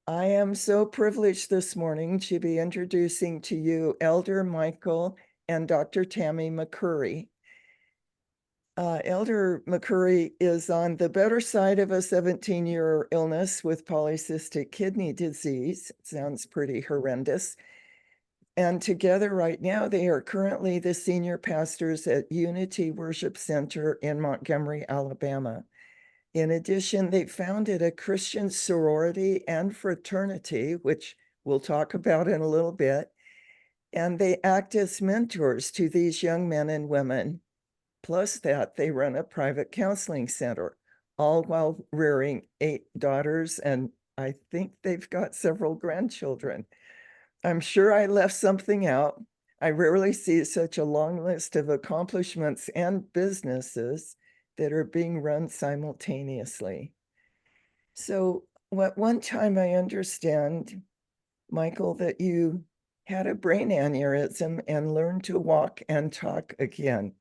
I am so privileged this morning to be introducing to you Elder Michael and Dr. Tammy McCurry. Elder McCurry is on the better side of a 17-year illness with polycystic kidney disease. Sounds pretty horrendous. And together right now, they are currently the senior pastors at Unity Worship Center in Montgomery, Alabama. In addition, they founded a Christian sorority and fraternity, which we'll talk about in a little bit. And they act as mentors to these young men and women. Plus that, they run a private counseling center, all while rearing 8 daughters, and I think they've got several grandchildren. I'm sure I left something out. I rarely see such a long list of accomplishments and businesses that are being run simultaneously. So, what one time I understand, Michael, that you had a brain aneurysm and learned to walk and talk again.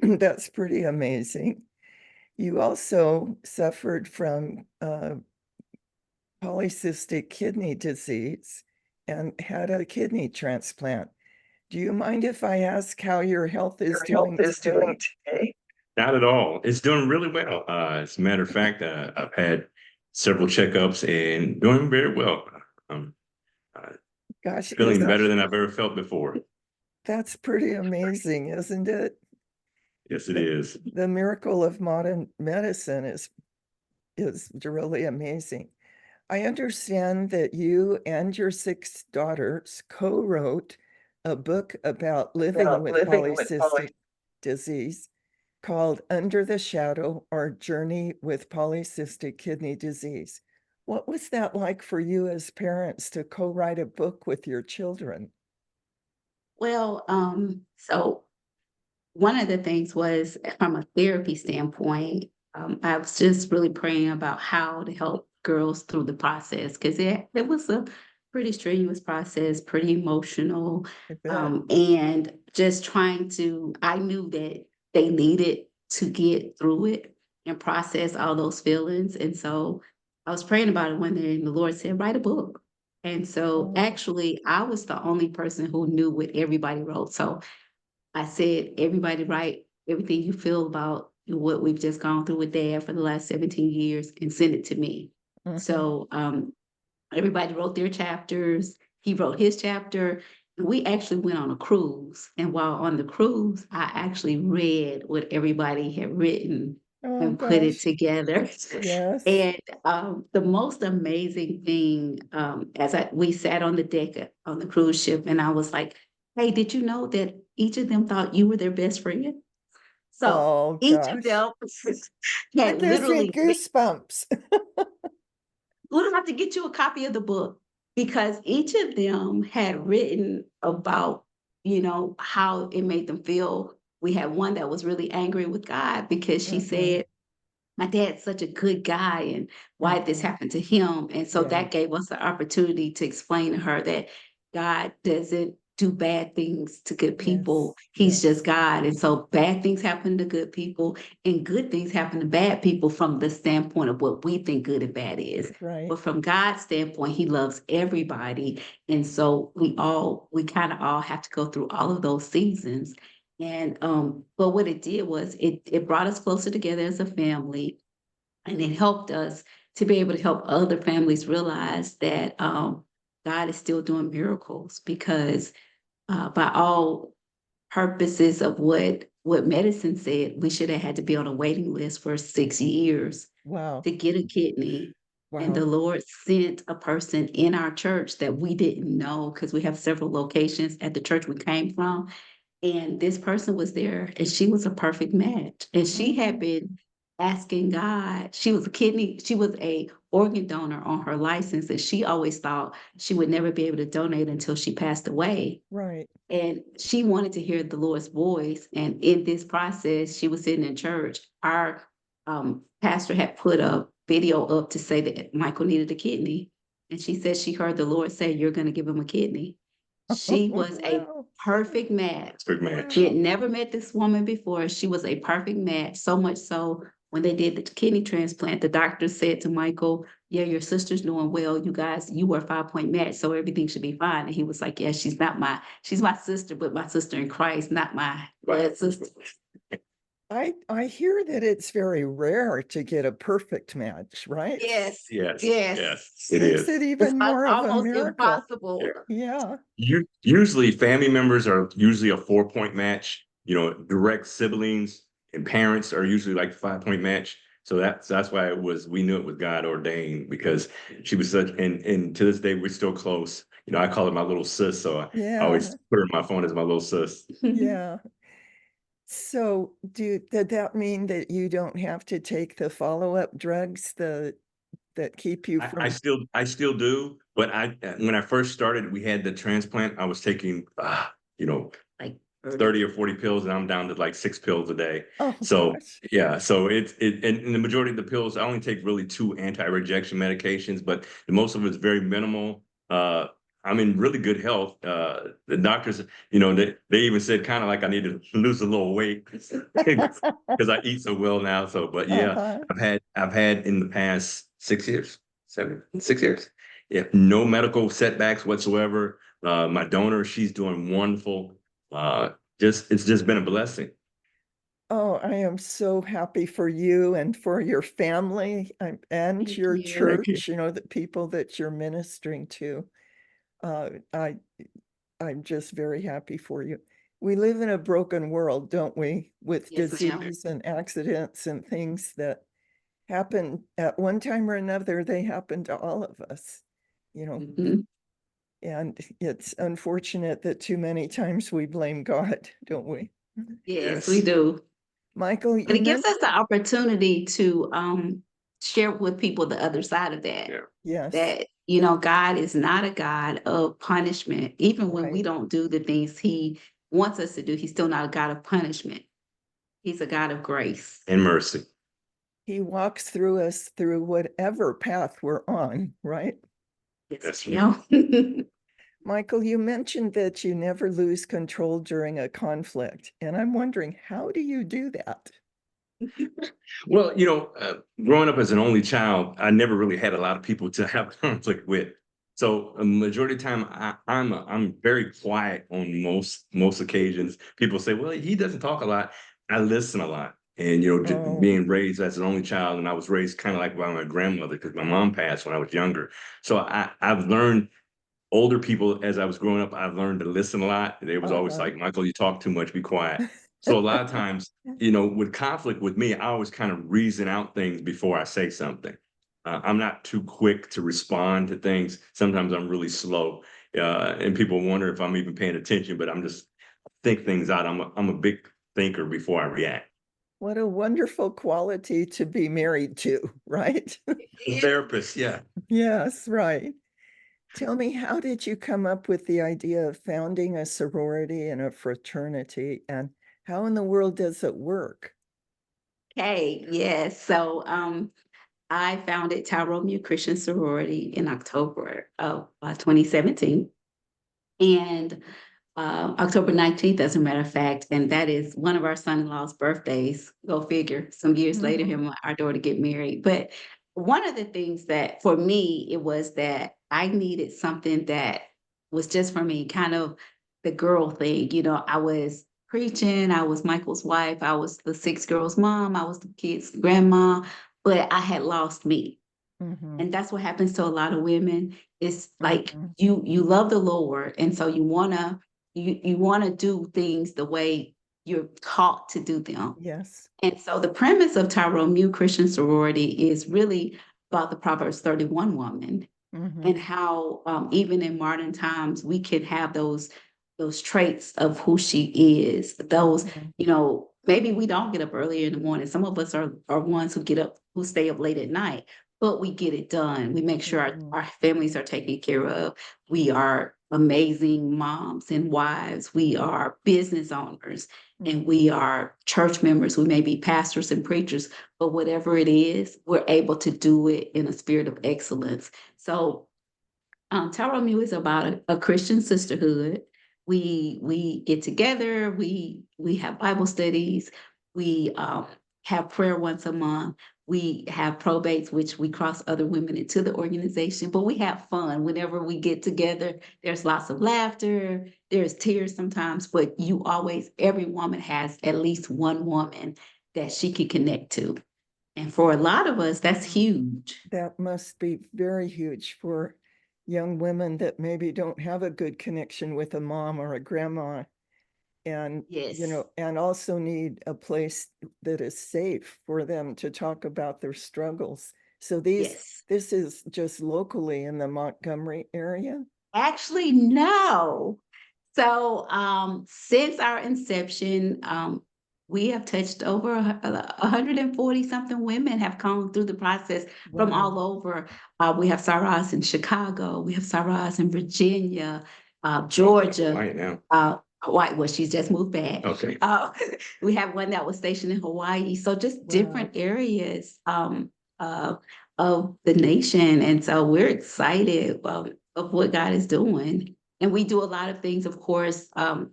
That's pretty amazing. You also suffered from polycystic kidney disease and had a kidney transplant. Do you mind if I ask how your health is doing today? Not at all. It's doing really well. As a matter of fact, I've had several checkups and doing very well. Uh, Gosh, Feeling better than I've ever felt before. That's pretty amazing, isn't it? Yes, it is. The miracle of modern medicine is really amazing. I understand that you and your 6 daughters co-wrote a book about living with polycystic disease called Under the Shadow: Our Journey with Polycystic Kidney Disease. What was that like for you as parents to co-write a book with your children? Well, so one of the things was from a therapy standpoint, I was just really praying about how to help girls through the process because it was a pretty strenuous process, pretty emotional, I bet. and just trying to. I knew that they needed to get through it and process all those feelings, and so I was praying about it one day, and the Lord said, "Write a book." And so, Oh, actually, I was the only person who knew what everybody wrote. So I said, everybody write everything you feel about what we've just gone through with dad for the last 17 years and send it to me. mhm. So everybody wrote their chapters. He wrote his chapter. And we actually went on a cruise. And while on the cruise, I actually read what everybody had written Oh and put it gosh, together. yes. And the most amazing thing, we sat on the deck on the cruise ship, and I was like, "Hey, did you know that each of them thought you were their best friend?" So Oh each of gosh, them that had gives me literally. goosebumps. We'll have to get you a copy of the book because each of them had written about, how it made them feel. We had one that was really angry with God because she Mhm, said, my dad's such a good guy and why did this mhm. happen to him? And so Yeah, that gave us the opportunity to explain to her that God doesn't do bad things to good people. yes, He's just yes, God. And so bad things happen to good people and good things happen to bad people from the standpoint of what we think good and bad is. right. But from God's standpoint, he loves everybody. And so we kind of all have to go through all of those seasons. And but what it did was it brought us closer together as a family, and it helped us to be able to help other families realize that God is still doing miracles because by all purposes of what medicine said, we should have had to be on a waiting list for 6 years Wow, to get a kidney. And the wow. Lord sent a person in our church that we didn't know because we have several locations at the church we came from, and this person was there, and she was a perfect match. And she had Mhm. been asking God. She was a organ donor on her license, and she always thought she would never be able to donate until she passed away. Right. And she wanted to hear the Lord's voice. And in this process, she was sitting in church. Our pastor had put a video up to say that Michael needed a kidney. And she said she heard the Lord say, "You're going to give him a kidney." She was a Wow, perfect match. Perfect She match. had wow. never met this woman before. She was a perfect match, so much so when they did the kidney transplant, the doctor said to Michael, yeah, your sister's doing well. You guys, you were a 5-point match, so everything should be fine. And he was like, yeah, she's my sister, but my sister in Christ, not my blood sister. I hear that it's very rare to get a perfect match, right? Yes, Yes, yes. yes, it Makes is. it It's even more of a almost miracle. impossible. Yeah. Usually family members are usually a 4-point match. You know, direct siblings and parents are usually like 5-point match. So that's why we knew it was God ordained, because she was such, and to this day we're still close. You know, I call her my little sis, so I Yeah. always put her in my phone as my little sis. Yeah. So did that mean that you don't have to take the follow-up drugs that keep you I from? still do, but when I first started, we had the transplant. I was taking you know, Like 30 or 40 pills, and I'm down to like 6 pills a day. Oh So gosh. yeah, so and the majority of the pills, I only take really 2 anti-rejection medications, but most of it's very minimal. I'm in really good health. The doctors, you know, they even said kind of like I need to lose a little weight because I eat so well now. So, but yeah, Uh-huh. I've had in the past 6 years, 6 years, yeah, no medical setbacks whatsoever. My donor, she's doing wonderful. It's just been a blessing. Oh, I am so happy for you and for your family and Thank your you. church, you know, the people that you're ministering to. Uh, I I'm just very happy for you. We live in a broken world, don't we? With Yes, ma'am. disease and accidents and things that happen at one time or another, they happen to all of us, you know. Mhm. And it's unfortunate that too many times we blame God, don't we? Yes, we Yes. do. Michael, But you it gives mentioned, us the opportunity to share with people the other side of that. Yeah. yes, That, God is not a God of punishment. Even when we right. don't do the things he wants us to do, he's still not a God of punishment. He's a God of grace. And mercy. He walks through us through whatever path we're on, right? That's You right. know? Michael, you mentioned that you never lose control during a conflict, and I'm wondering, how do you do that? Well, growing up as an only child, I never really had a lot of people to have conflict with. So a majority of the time, I'm very quiet on most occasions. People say, "Well, he doesn't talk a lot." I listen a lot, and Oh, being raised as an only child, and I was raised kind of like by my grandmother because my mom passed when I was younger. So I've learned older people as I was growing up, I've learned to listen a lot. They was always uh-huh. like, Michael, you talk too much, be quiet. So a lot of times, with conflict with me, I always kind of reason out things before I say something. I'm not too quick to respond to things. Sometimes I'm really slow. And people wonder if I'm even paying attention, but I'm just think things out. I'm a big thinker before I react. What a wonderful quality to be married to, right? Therapist, yeah. Yes, right. Tell me, how did you come up with the idea of founding a sorority and a fraternity, and how in the world does it work? Okay, yes. So I founded Tyrone Christian Sorority in October of 2017. And October 19th, as a matter of fact, and that is one of our son-in-law's birthdays. Go figure. Some years later, Mhm, him and our daughter get married. But one of the things that for me, it was that I needed something that was just for me, kind of the girl thing. I was preaching, I was Michael's wife, I was the 6 girls' mom, I was the kids' grandma, but I had lost me. mhm, And that's what happens to a lot of women. It's like mhm. you love the Lord, and so you wanna do things the way you're taught to do them. Yes. And so the premise of Tyrone Mew Christian Sorority is really about the Proverbs 31 woman, Mhm, and how even in modern times we can have those traits of who she is. Those, mhm, maybe we don't get up earlier in the morning. Some of us are ones who stay up late at night, but we get it done. We make sure our, mhm, our families are taken care of. We are amazing moms and wives. We are business owners, and mhm. we are church members. We may be pastors and preachers, but whatever it is, we're able to do it in a spirit of excellence. So Tarot Mu is about a Christian sisterhood. We get together. We have Bible studies. We have prayer once a month. We have probates, which we cross other women into the organization, but we have fun whenever we get together. There's lots of laughter, there's tears sometimes, but you always, every woman has at least one woman that she can connect to. And for a lot of us, that's huge. That must be very huge for young women that maybe don't have a good connection with a mom or a grandma. And, Yes. and also need a place that is safe for them to talk about their struggles. So Yes. this is just locally in the Montgomery area? Actually, no. So, since our inception, we have touched over 140 something women have come through the process from Wow. all over. We have Saras in Chicago, we have Saras in Virginia, Georgia, Right now. Hawaii. Well, she's just moved back. Okay. We have one that was stationed in Hawaii. So just Wow. different areas of the nation. And so we're excited of what God is doing. And we do a lot of things, of course,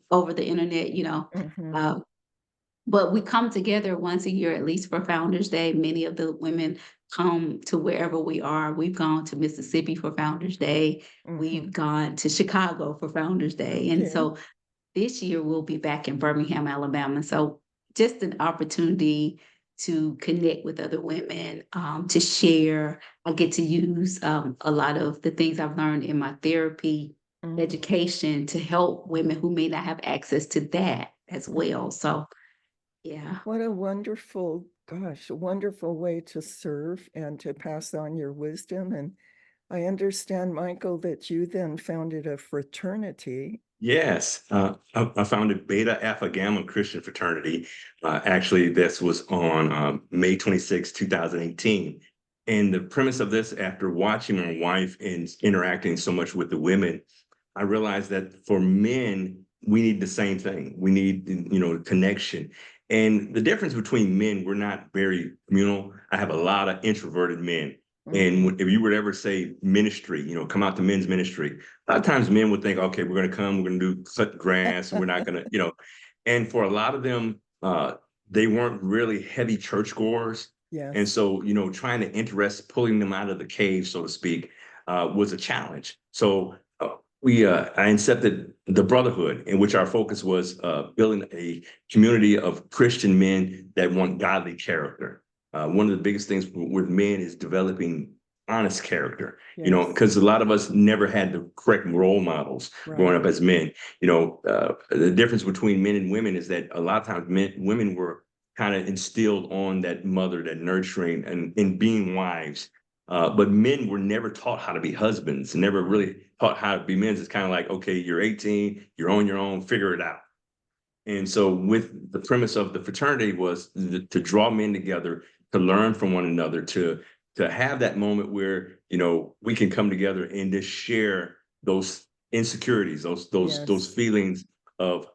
over the internet, Mhm. but we come together once a year, at least for Founders Day. Many of the women come to wherever we are. We've gone to Mississippi for Founders Day. We've Mhm. gone to Chicago for Founders Day. And Okay. so this year we'll be back in Birmingham, Alabama. So just an opportunity to connect with other women, to share. I get to use a lot of the things I've learned in my therapy Mhm. education to help women who may not have access to that as well. So yeah. What a wonderful, gosh, a wonderful way to serve and to pass on your wisdom. And I understand, Michael, that you then founded a fraternity. Yes, I founded Beta Alpha Gamma Christian Fraternity. Actually, this was on May 26, 2018. And the premise of this, after watching my wife and interacting so much with the women, I realized that for men, we need the same thing. We need, connection. And the difference between men, we're not very communal. I have a lot of introverted men. And Mhm. if you were to ever say ministry, come out to men's ministry, a lot of times men would think, okay, we're going to come, we're going to do cut grass, and we're not going to, and for a lot of them, they weren't really heavy churchgoers. And Yes. so, trying to interest, pulling them out of the cave, so to speak, was a challenge. So I incepted the Brotherhood, in which our focus was building a community of Christian men that want godly character. One of the biggest things with men is developing honest character, Yes. because a lot of us never had the correct role models growing Right. up as men. The difference between men and women is that a lot of times women were kind of instilled on that mother, that nurturing, and in being wives. But men were never taught how to be husbands, never really taught how to be men. It's kind of like, okay, you're 18, you're on your own, figure it out. And so with the premise of the fraternity was to draw men together, to learn from one another, to have that moment where, we can come together and just share those insecurities, those Yes. feelings of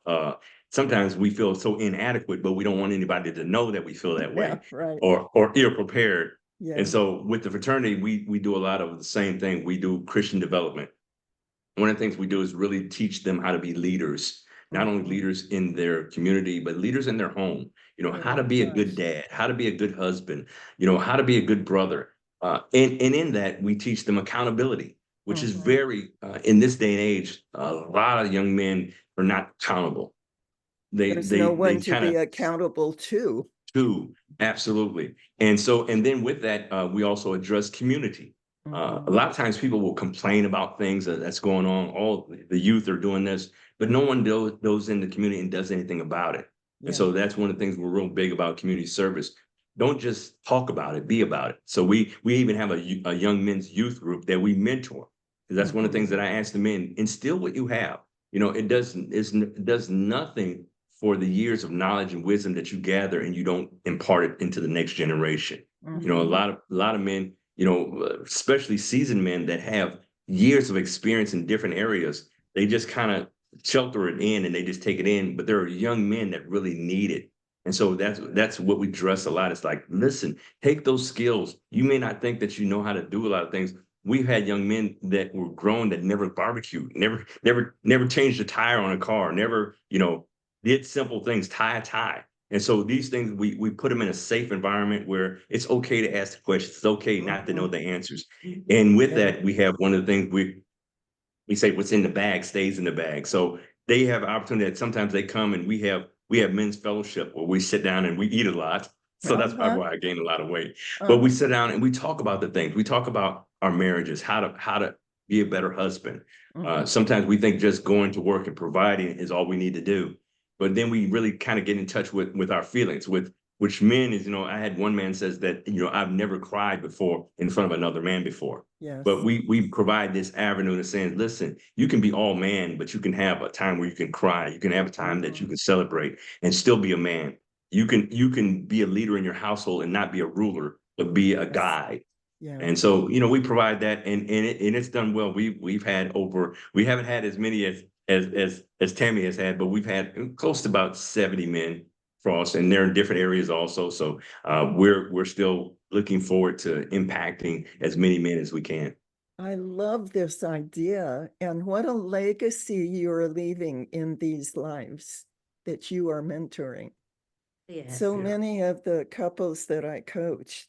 sometimes we feel so inadequate, but we don't want anybody to know that we feel that Yeah, way right. or ill prepared. And Yeah. so with the fraternity, we do a lot of the same thing. We do Christian development. One of the things we do is really teach them how to be leaders, not only Mhm. leaders in their community, but leaders in their home. How Oh, to be a good gosh. dad, how to be a good husband, how to be a good brother. And in that, we teach them accountability, which is Mhm. very, in this day and age, a lot of young men are not accountable. There's no They one to kind be of accountable to. too, absolutely. And then with that, we also address community. A Mhm. lot of times people will complain about things that's going on. All the youth are doing this, but no one goes in the community and does anything about it. And Yeah. so that's one of the things we're real big about community service. Don't just talk about it, be about it. So we even have a young men's youth group that we mentor. Because that's one of the things Mhm. that I ask the men, instill what you have. It does nothing for the years of knowledge and wisdom that you gather and you don't impart it into the next generation. A Mhm. Mhm. lot of men, especially seasoned men that have years of experience in different areas, they just kind of shelter it in and they just take it in. But there are young men that really need it. And so that's what we dress a lot. It's like, listen, take those skills. You may not think that you know how to do a lot of things. We've had young men that were grown that never barbecued, never changed a tire on a car, never, did simple things, tie a tie. And so these things, we put them in a safe environment where it's okay to ask the questions. It's okay not to know the answers. And with Yeah. that, we have one of the things we say what's in the bag stays in the bag. So they have opportunity that sometimes they come and we have men's fellowship where we sit down and we eat a lot. So that's probably Uh-huh. why I gained a lot of weight. But Uh, we sit down and we talk about the things. We talk about our marriages, how to be a better husband. mhm. Sometimes we think just going to work and providing is all we need to do. But then we really kind of get in touch with our feelings, with which men is, I had one man says that, I've never cried before in front of another man before. But Yes. we provide this avenue to saying, listen, you can be all man, but you can have a time where you can cry. You can have a time that you can celebrate and still be a man. You can be a leader in your household and not be a ruler, but be a Yes. guide. Yeah. And so, we provide that and it's done well. We haven't had as many as Tammy has had, but we've had close to about 70 men for us, and they're in different areas also. So we're still looking forward to impacting as many men as we can. I love this idea, and what a legacy you're leaving in these lives that you are mentoring. Yes. So Yeah. many of the couples that I coach,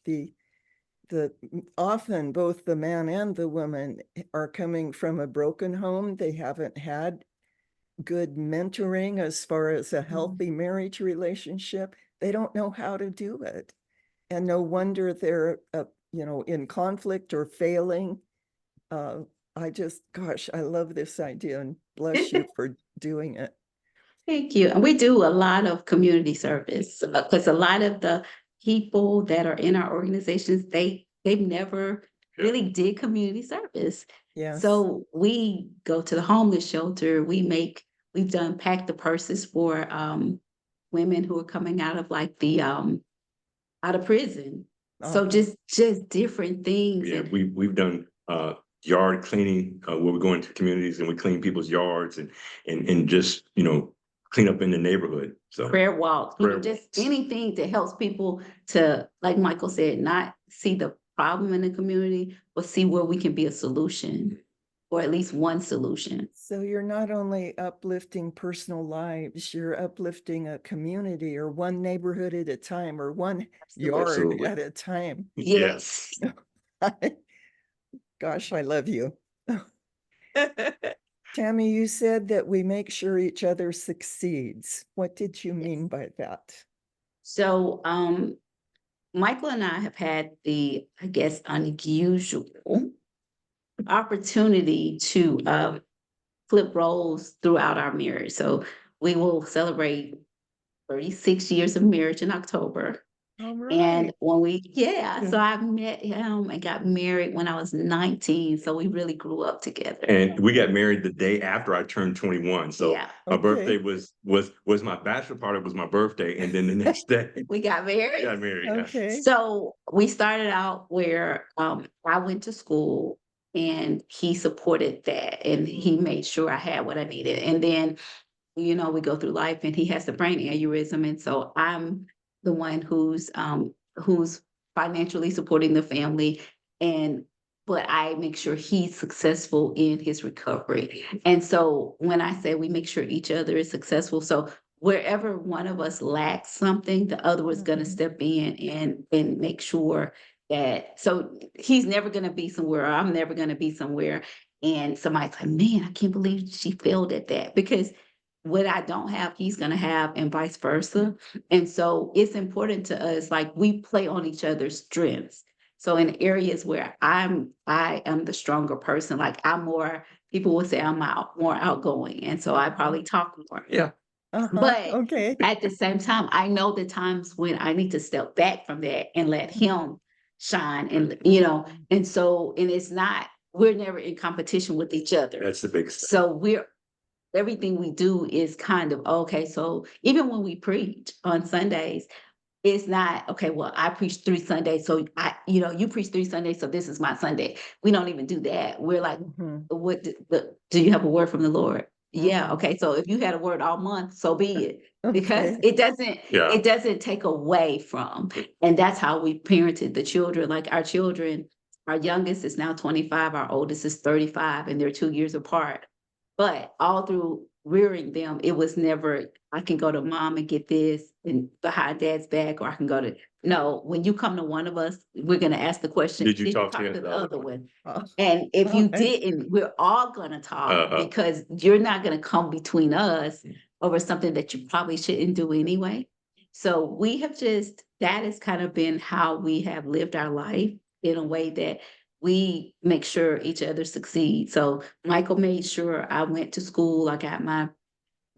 often both the man and the woman are coming from a broken home. They haven't had good mentoring as far as a healthy marriage relationship. They don't know how to do it. And no wonder they're, in conflict or failing. Uh, gosh, I love this idea and bless you for doing it. Thank you. And we do a lot of community service because a lot of the people that are in our organizations, they've never really did community service. Yes. So we go to the homeless shelter. We've done pack the purses for women who are coming out of like the out of prison. So Uh-huh. just different things. Yeah, And we've done yard cleaning where we go into communities and we clean people's yards and just clean up in the neighborhood. So prayer walks, prayer just walks. anything that helps people to, like Michael said, not see the problem in the community, but see where we can be a solution, or at least one solution. So you're not only uplifting personal lives, you're uplifting a community or one neighborhood at a time or one yard Absolutely. at a time. Yes. Gosh, I love you. Tammy, you said that we make sure each other succeeds. What did you mean by that? So, Michael and I have had the, I guess, unusual opportunity to flip roles throughout our marriage. So we will celebrate 36 years of marriage in October. All And right. so I met him and got married when I was 19. So we really grew up together. And we got married the day after I turned 21. So Yeah, my birthday Okay. was my bachelor party was my birthday, and then the next day we got we married. got married. Yeah. Okay. So we started out where I went to school and he supported that and he made sure I had what I needed. And then, we go through life and he has the brain aneurysm. And so I'm the one who's financially supporting the family, but I make sure he's successful in his recovery. And so when I say we make sure each other is successful, so wherever one of us lacks something, the other was going to Mhm. step in and make sure that, so he's never going to be somewhere, or I'm never going to be somewhere. And somebody's like, man, I can't believe she failed at that, because what I don't have, he's going to have, and vice versa. And so it's important to us, like we play on each other's strengths. So in areas where I am the stronger person, like people will say more outgoing. And so I probably talk more. Yeah. Uh-huh. But Okay. at the same time, I know the times when I need to step back from that and let him shine. And so, and it's not, we're never in competition with each other. That's the biggest thing. So everything we do is kind of, okay, so even when we preach on Sundays, it's not, okay, well, I preach 3 Sundays, so you preach 3 Sundays, so this is my Sunday. We don't even do that. We're like, Mhm. do you have a word from the Lord? Yeah, Mhm. okay, so if you had a word all month, so be it. Because Okay. it doesn't take away from, and that's how we parented the children. Like our children, our youngest is now 25, our oldest is 35, and they're 2 years apart. But all through rearing them, it was never, I can go to mom and get this and behind dad's back, or I can go to, no, when you come to one of us, we're going to ask the question, Did you did you talk talk to to the the other other one? one? Oh, And if well, you didn't, we're all going to talk Uh-huh. because you're not going to come between us over something that you probably shouldn't do anyway. So we have just, that has kind of been how we have lived our life in a way that we make sure each other succeed. So Michael made sure I went to school. I got my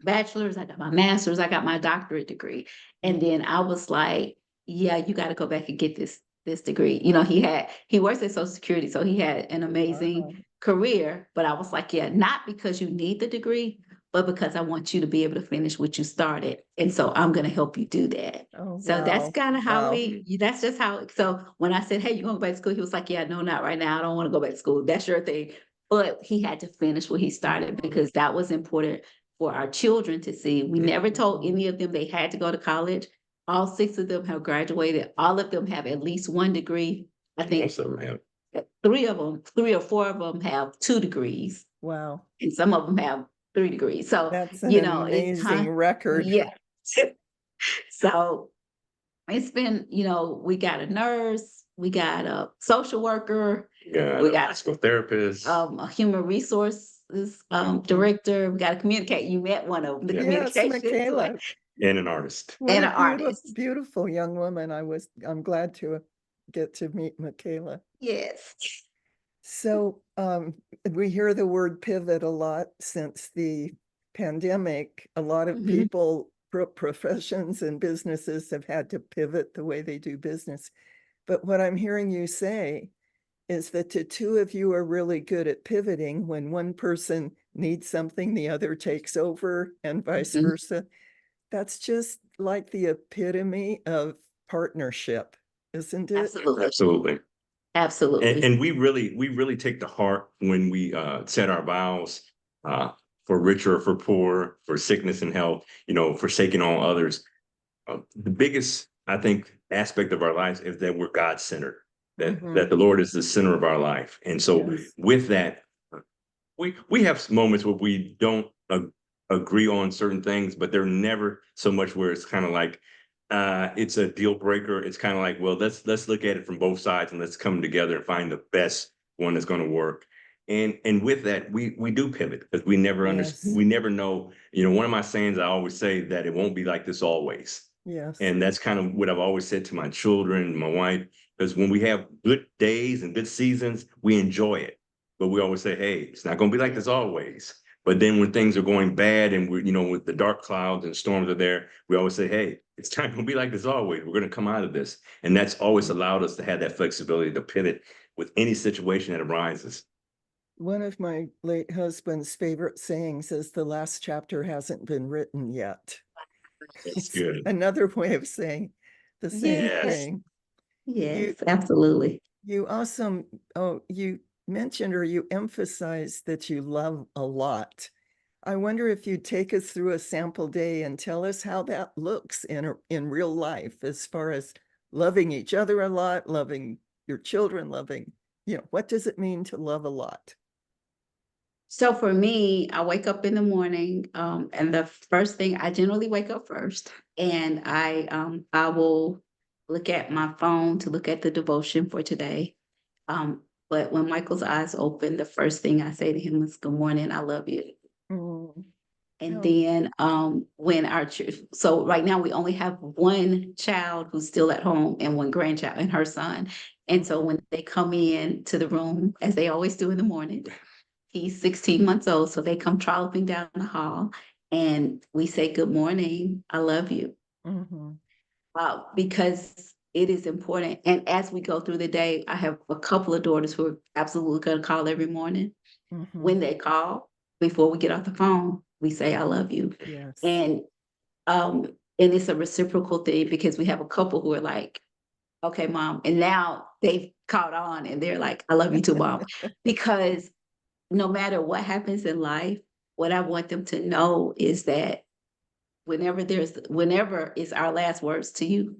bachelor's, I got my master's, I got my doctorate degree. And then I was like, yeah, you got to go back and get this degree. You know, he works at Social Security, so he had an amazing wow. career. But I was like, yeah, not because you need the degree, but because I want you to be able to finish what you started. And so I'm going to help you do that. Oh, So that's wow. kind of how Wow. that's just how, so when I said, hey, you want to go back to school? He was like, yeah, no, not right now. I don't want to go back to school. That's your thing. But he had to finish what he started because that was important for our children to see. We never told any of them they had to go to college. All 6 of them have graduated. All of them have at least 1 degree. I think Most of them have. 3 or 4 of them have 2 degrees, Wow. and some of them have 3 degrees. So, That's an you know, it's amazing record. yeah. So it's been, you know, we got a nurse, we got a social worker, Yeah, we a got physical therapist. a human resources director. We got a communicate. You met one of them, the Yes, communication Michaela. And an artist. What and a an artist. beautiful young woman. I'm glad to get to meet Michaela. Yes. So we hear the word pivot a lot since the pandemic. A lot of Mhm. people, professions and businesses have had to pivot the way they do business. But what I'm hearing you say is that the two of you are really good at pivoting. When one person needs something, the other takes over, and vice Mhm. versa. That's just like the epitome of partnership, isn't it? Absolutely. Absolutely. And, Absolutely. and we really take to heart when we set our vows uh, for richer or for poor, for sickness and health, you know, forsaking all others. The biggest, I think, aspect of our lives is that we're God-centered, that Mhm. the Lord is the center of our life. And so Yes. with that, we have moments where we don't agree on certain things, but they're never so much where it's kind of like it's a deal breaker. It's kind of like, well, let's look at it from both sides and let's come together and find the best one that's going to work. And with that, we do pivot because we never understand, Yes. we never know. You know, one of my sayings I always say that it won't be like this always. Yes. And that's kind of what I've always said to my children, my wife, because when we have good days and good seasons, we enjoy it. But we always say, hey, it's not going to be like this always. But then when things are going bad and we're, you know, with the dark clouds and storms are there, we always say, hey, it's not going to be like this always. We're going to come out of this. And that's always allowed us to have that flexibility to pivot with any situation that arises. One of my late husband's favorite sayings is the last chapter hasn't been written yet. That's It's good. another way of saying the same Yes. thing. Yes, absolutely. You also, you mentioned or you emphasized that you love a lot. I wonder if you'd take us through a sample day and tell us how that looks in real life as far as loving each other a lot, loving your children, loving, what does it mean to love a lot? So for me, I wake up in the morning, and the first thing I generally wake up first, and I will look at my phone to look at the devotion for today. But when Michael's eyes open, the first thing I say to him is, "Good morning, I love you." Mm, And oh, then when so right now we only have 1 child who's still at home and 1 grandchild and her son. And so when they come in to the room, as they always do in the morning, he's 16 months old, so they come trolloping down the hall and we say, "Good morning, I love you." mhm, Because it is important. And as we go through the day, I have a couple of daughters who are absolutely going to call every morning. When mhm, they call, before we get off the phone, we say, "I love you." yes. And um, and it's a reciprocal thing because we have a couple who are like, "Okay, mom," and now they've caught on and they're like, "I love you too, mom," because no matter what happens in life, what I want them to know is that whenever is our last words to you,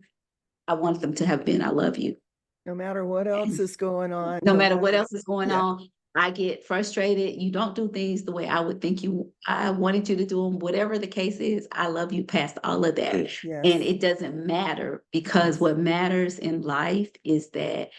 I want them to have been, "I love you." No matter what else And is going on, no no matter what matter, else is going yeah, on, I get frustrated. You don't do things the way I would think I wanted you to do them. Whatever the case is, I love you past all of that. Yes. And it doesn't matter because what matters in life is that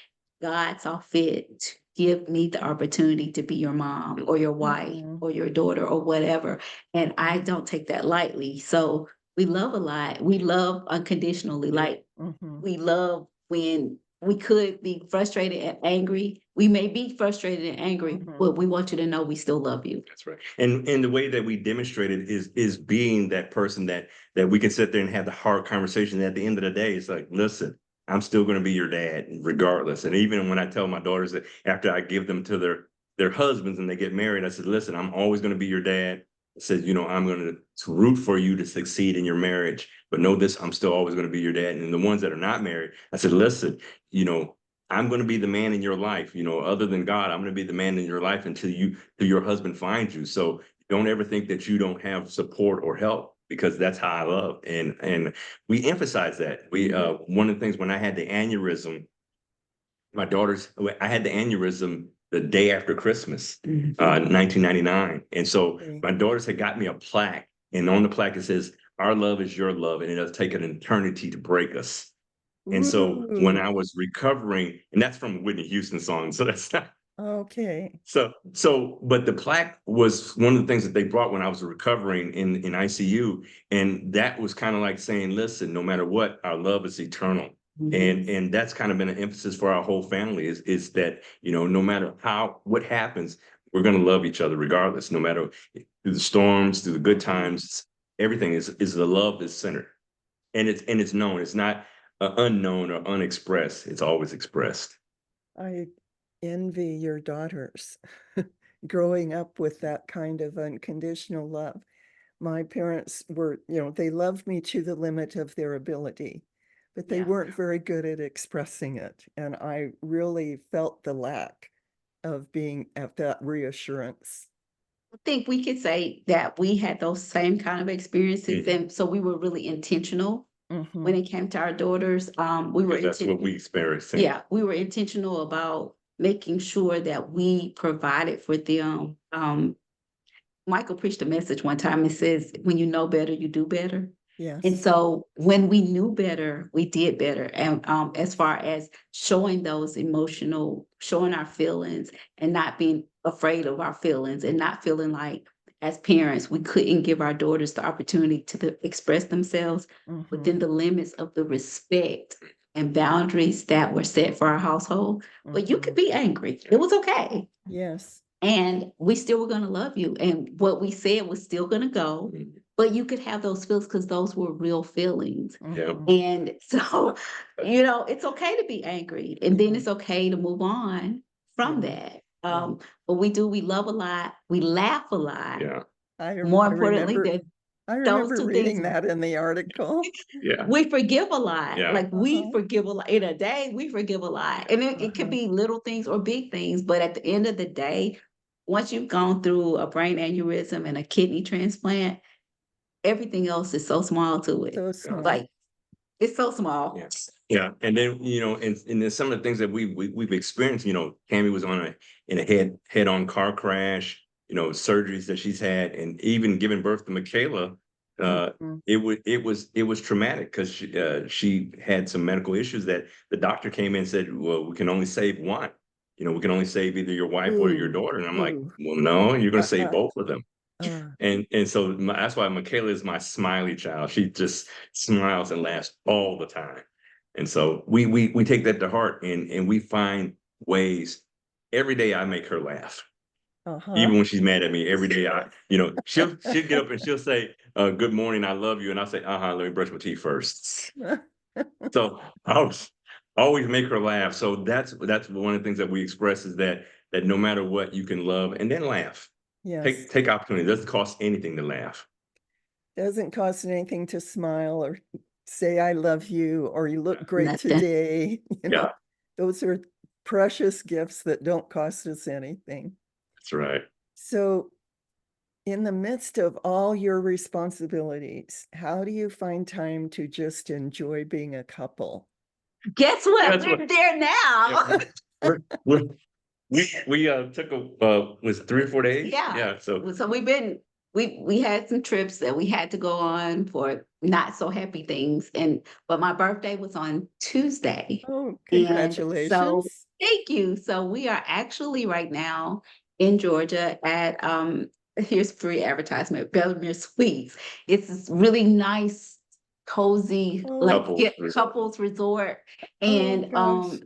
God saw fit to give me the opportunity to be your mom or your wife or your daughter or whatever. And I don't take that lightly. So we love a lot. We love unconditionally. Like we love when we could be frustrated and angry. We may be frustrated and angry, but we want you to know we still love you. That's right. And the way that we demonstrate it is being that person that we can sit there and have the hard conversation. At the end of the day, it's like, listen, I'm still going to be your dad regardless. And even when I tell my daughters that after I give them to their husbands and they get married, I said, listen, I'm always going to be your dad. I said, I'm going to root for you to succeed in your marriage, but know this, I'm still always going to be your dad. And the ones that are not married, I said, listen, I'm going to be the man in your life, other than God, I'm going to be the man in your life until your husband finds you. So don't ever think that you don't have support or help, because that's how I love. And we emphasize that. One of the things when I had the aneurysm, I had the aneurysm the day after Christmas, 1999. And so my daughters had got me a plaque, and on the plaque it says, "Our love is your love, and it'll take an eternity to break us." And so when I was recovering, and that's from a Whitney Houston song, so that's not Okay. but the plaque was one of the things that they brought when I was recovering in ICU, and that was kind of like saying, listen, no matter what, our love is eternal. And that's kind of been an emphasis for our whole family is that, no matter what happens, we're going to love each other regardless, no matter through the storms, through the good times, everything is the love is centered. And it's known. It's not unknown or unexpressed. It's always expressed. I envy your daughters growing up with that kind of unconditional love. My parents were, they loved me to the limit of their ability, but they weren't very good at expressing it. And I really felt the lack of being at that reassurance. I think we could say that we had those same kind of experiences. And so we were really intentional when it came to our daughters. That's what we experienced. Yeah, we were intentional about making sure that we provided for them. Michael preached a message one time. It says, when you know better, you do better. Yes. And so when we knew better, we did better. And as far as showing our feelings and not being afraid of our feelings and not feeling like as parents, we couldn't give our daughters the opportunity to express themselves within the limits of the respect and boundaries that were set for our household. But you could be angry. It was okay. Yes. And we still were going to love you. And what we said was still going to go. But you could have those feelings because those were real feelings. And so, it's okay to be angry. And then it's okay to move on from that. But we love a lot. We laugh a lot. More importantly, I those remember two reading things. that in the article. We forgive a lot. Like we Uh-huh. forgive a lot. In a day, we forgive a lot. And it could be little things or big things. But at the end of the day, once you've gone through a brain aneurysm and a kidney transplant, everything else is so small to it. So small. Like it's so small. Yeah. And then, and then some of the things that we've experienced, Tammy was in a head-on car crash, surgeries that she's had, and even giving birth to Michaela, it was traumatic because she had some medical issues that the doctor came in and said, well, we can only save one. We can only save either your wife or your daughter. And I'm like, well, no, you're going to save both of them. And so that's why Michaela is my smiley child. She just smiles and laughs all the time. And so we take that to heart, and we find ways. Every day I make her laugh. Even when she's mad at me, every day she'll get up and she'll say, good morning, I love you. And I'll say, let me brush my teeth first. So I always make her laugh. So that's one of the things that we express is that no matter what, you can love and then laugh. Yes. Take opportunity. It doesn't cost anything to laugh. Doesn't cost anything to smile or say I love you or you look great Nothing. today. Those are precious gifts that don't cost us anything. That's right. So in the midst of all your responsibilities, how do you find time to just enjoy being a couple? Guess what? We're there now. we took was 3 or 4 days. Yeah. So So we had some trips that we had to go on for not so happy things. But my birthday was on Tuesday. Oh, And so congratulations. thank you. So we are actually right now in Georgia at here's free advertisement, Bellemere Suites. It's this really nice, cozy, Oh, like Couples resort. couples resort. oh And gosh.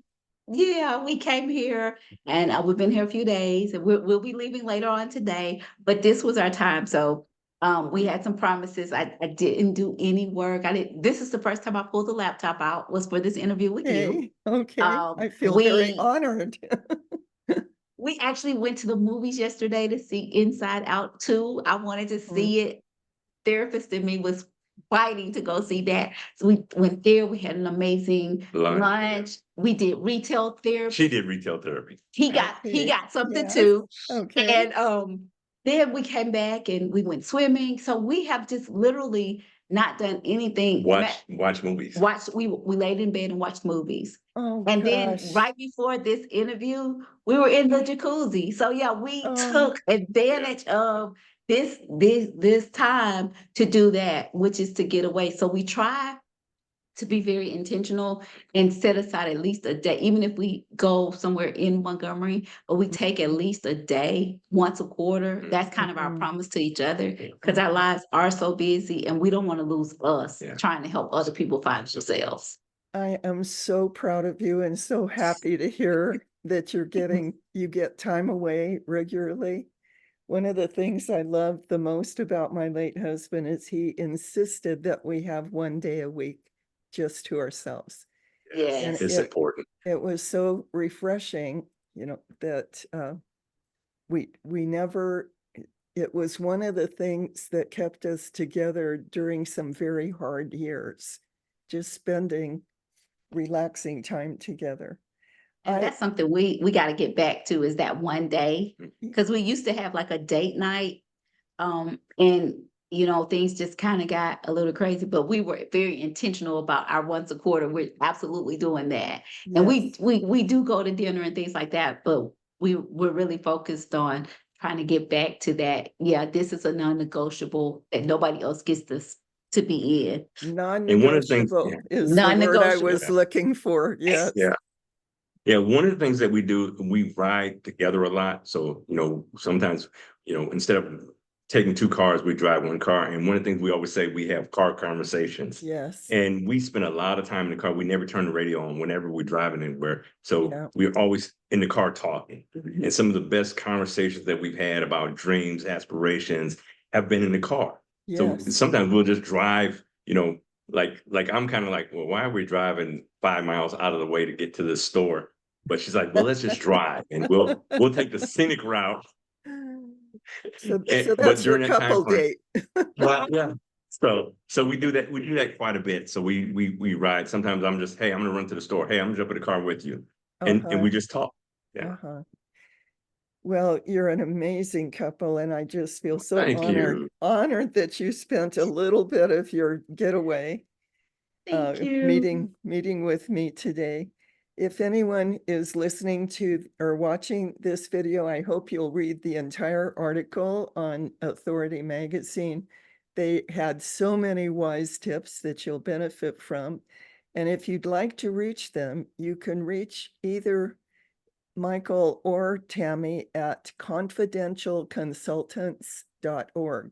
yeah, we came here and we've been here a few days and we'll be leaving later on today, but this was our time. So we had some promises. I didn't do any work. This is the first time I pulled the laptop out was for this interview with you. Hey, okay. I feel very We honored. we actually went to the movies yesterday to see Inside Out 2. I wanted to see it. Therapist in me was fighting to go see that. So we went there. We had an amazing lunch. We did retail therapy. She did retail therapy. He Okay, got something yes, too. okay. And then we came back and we went swimming. So we have just literally not done anything. Watch movies. We laid in bed and watched movies. Oh And then gosh. right before this interview, we were in the jacuzzi. So yeah, we Oh, took advantage of this time to do that, which is to get away. So we try to be very intentional and set aside at least a day, even if we go somewhere in Montgomery, but we take at least a day once a quarter. That's kind of our Mhm. promise to each other because our lives are so busy and we don't want to lose us trying to help other people find themselves. I am so proud of you and so happy to hear that you get time away regularly. One of the things I love the most about my late husband is he insisted that we have 1 day a week just to ourselves. And Yes. It's important. it was so refreshing, that we never, it was one of the things that kept us together during some very hard years, just spending relaxing time together. And that's something we got to get back to is that one day because we used to have like a date night and things just kind of got a little crazy, but we were very intentional about our once a quarter. We're absolutely doing that. And Yes. we do go to dinner and things like that, but we're really focused on trying to get back to that. Yeah, this is a non-negotiable that nobody else gets this to be in. And one of the things, Non-negotiable is the word I Non-negotiable. was looking for. Yes. Yeah, one of the things that we do, we ride together a lot. So, sometimes, instead of taking 2 cars, we drive 1 car. And one of the things we always say, we have car conversations. Yes. And we spend a lot of time in the car. We never turn the radio on whenever we're driving anywhere. So Yeah. we're always in the car talking. And some of the best conversations that we've had about dreams, aspirations have been in the car. So Yes. sometimes we'll just drive, like I'm kind of like, well, why are we driving 5 miles out of the way to get to this store? But she's like, well, let's just drive and we'll take the scenic route. So But that's your during that time couple frame, date. yeah. So we do that quite a bit. So we ride. Sometimes I'm just, hey, I'm gonna run to the store. Hey, I'm gonna jump in the car with you, and Uh-huh. we just talk. Yeah. Uh-huh. Well, you're an amazing couple, and I just feel so Thank you. honored that you spent a little bit of your getaway Thank you. meeting with me today. If anyone is listening to or watching this video, I hope you'll read the entire article on Authority Magazine. They had so many wise tips that you'll benefit from. And if you'd like to reach them, you can reach either Michael or Tammy at confidentialconsultants.org,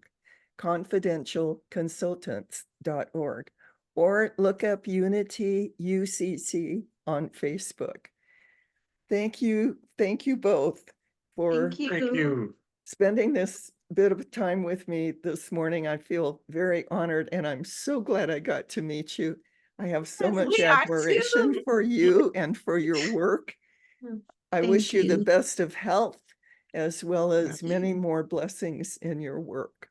confidentialconsultants.org, or look up Unity UCC on Facebook. Thank you both for Thank Thank you. spending this bit of time with me this morning. I feel very honored, and I'm so glad I got to meet you. I have so much We are admiration too. for you and for your work. I Thank wish you the you. best of health as well as Thank many you. more blessings in your work.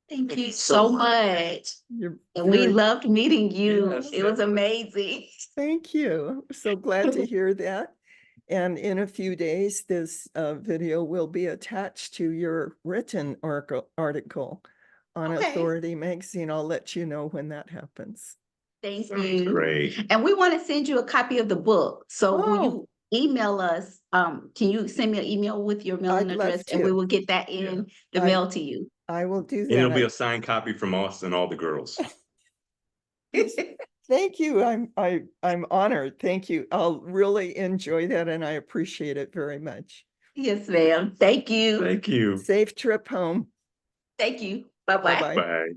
Thank you so much. You're And we very, loved meeting you. Yes, It was amazing. thank you. So glad to hear that. And in a few days, this video will be attached to your written article on Okay. Authority Magazine. I'll let you know when that happens. Thank Sounds you. great. And we want to send you a copy of the book. So will Oh, you email us. Can you send me an email with your mailing I'd love address and we to. will get that in the I- mail to you? I will do And it'll be that. a signed copy from us and all the girls. Thank you. I'm honored. Thank you. I'll really enjoy that and I appreciate it very much. Yes, ma'am. Thank you. Thank you. Safe trip home. Thank you. Bye-bye. Bye-bye. Bye.